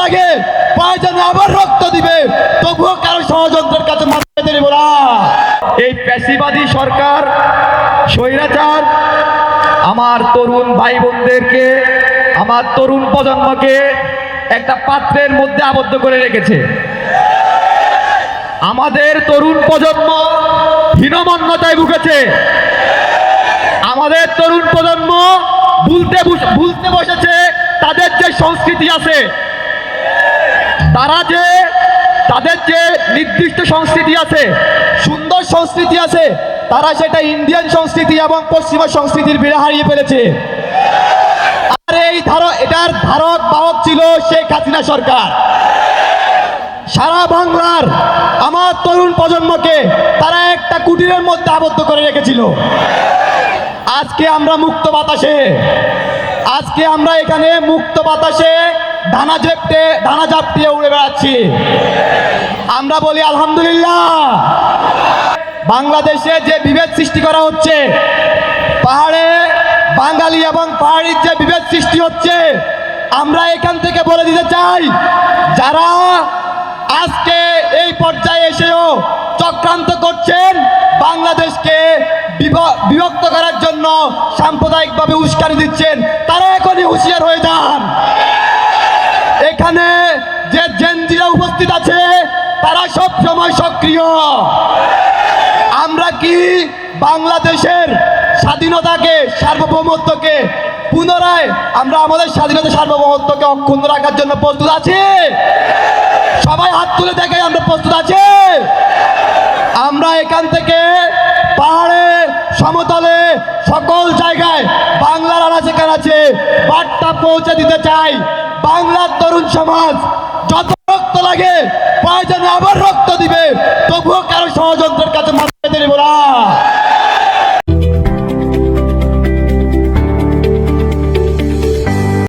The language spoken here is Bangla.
লাগে প্রয়োজনে আবার রক্ত দিবে, তবুও কারো ষড়যন্ত্রের কাছে মাথা দেব না। এই ফ্যাসিবাদী সরকার, স্বৈরাচার আমার তরুণ ভাই বোনদেরকে, আমার তরুণ প্রজন্মকে একটা পাত্রের মধ্যে আবদ্ধ করে রেখেছে। আমাদের তরুণ প্রজন্ম হীনমন্যতায় ভুগেছে। আমাদের তরুণ প্রজন্ম ভুলতে বসেছে তাদের যে সংস্কৃতি আছে, তাদের যে নির্দিষ্ট সংস্কৃতি আছে, সুন্দর সংস্কৃতি আছে, তারা সেটা ইন্ডিয়ান সংস্কৃতি এবং পশ্চিমা সংস্কৃতির ভিড়ে হারিয়ে ফেলেছে। আর এটার ধারক বাহক ছিল শেখ হাসিনা সরকার। সারা বাংলার আমার তরুণ প্রজন্মকে তারা একটা কুটিরের মধ্যে আবদ্ধ করে রেখেছিল। আজকে আমরা মুক্ত বাতাসে ডানা ঝাপটিয়ে উড়ে বেড়াচ্ছি। আমরা বলি আলহামদুলিল্লাহ। বাংলাদেশে যে বিভেদ সৃষ্টি করা হচ্ছে, পাহাড়ে বাঙালি এবং পাহাড়ির যে বিভেদ সৃষ্টি হচ্ছে, আমরা এখান থেকে বলে দিতে চাই, যারা আজকে এই পর্যায়ে এসেও চক্রান্ত করছেন বাংলাদেশকে বিভক্ত করার জন্য, সাম্প্রদায়িকভাবে উস্কানি দিচ্ছেন, তারা এখনই হুঁশিয়ার হয়ে যান। এখানে যে জেনজিরা উপস্থিত আছে তারা সব সময় সক্রিয়। আমরা কি বাংলাদেশের স্বাধীনতাকে, সার্বভৌমত্বকে পুনরায় আমরা আমাদের স্বাধীনতা সার্বভৌমত্বকে অক্ষুণ্ণ রাখার জন্য প্রস্তুত আছি? সবাই হাত তুলে দেখে আমরা প্রস্তুত আছি। আমরা এখান থেকে পাহাড়ে, সমতলে, সকল জায়গায় বাংলার আনাচে কানাচে বার্তা পৌঁছে দিতে চাই। বাংলার তরুণ সমাজ যত রক্ত লাগে প্রয়োজনে আবার রক্ত